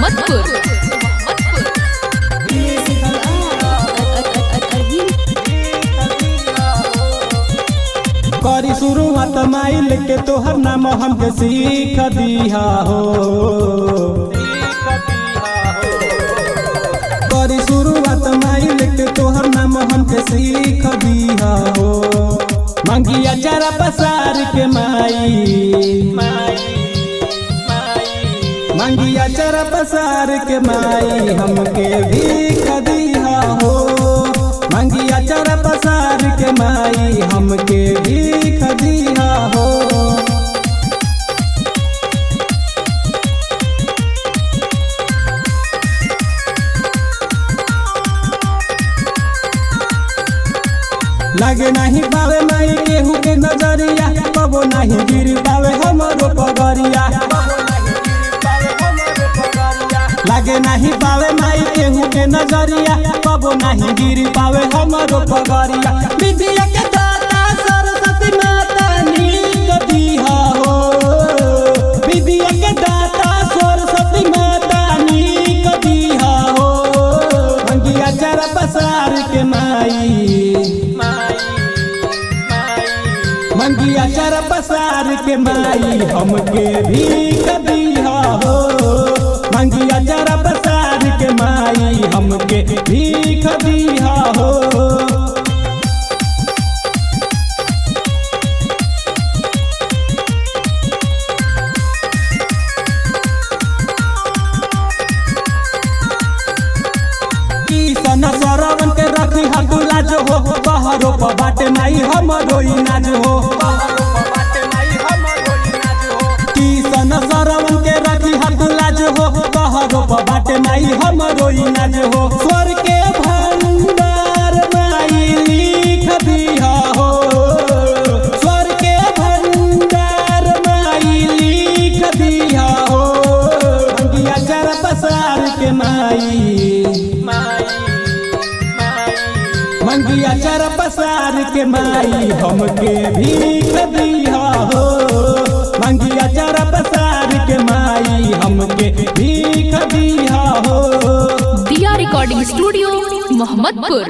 मोहम्मदपुर। करी शुरुआत माइल के तोहर नाम हमके सीख दिया हो। करी शुरुआत माइल के तोहर नाम हमके सीख दिया हो। मंगिया जरा पसार के मंगिया जरा पसार के माई हमके भीख दिया हो। मंगिया जरा पसार के माई हमके भीख दिया हो। लगे नहीं पावे माई केहू के नजरिया, कबो नहीं गिर पावे हमरो पगरिया। लगे नहीं पावे माई केहू के नजरिया, कबो नहीं गिर पावे हमरो पगरिया। विद्या के दाता सरस्वती माता नीक दिया हो। विद्या के दाता सरस्वती माता नीक दिया हो। मंगिया जरा पसार के मंगिया चर पसार के माई हमके भीख दिया हो। मंगिया चर पसार के माई हमके भीख दिया हो। किसन सरवन के रखी हाथ लाज हो। बहरो पर बाटे माई हमरो इनाज हो। किसन सरवन के रखी हाथ लाज हो। बहरो पर बाटे माई हमरो इनाज हो। स्वर के भंडार माई लिख दिया हो। स्वर के भंडार माई लिख दिया हो। मंगिया जरा पसार के मंगिया चर पसार के माई हमके भीख दिया हो। मंगिया चर पसार के माई हमके भीख दिया हो। दिया रिकॉर्डिंग स्टूडियो मोहम्मदपुर।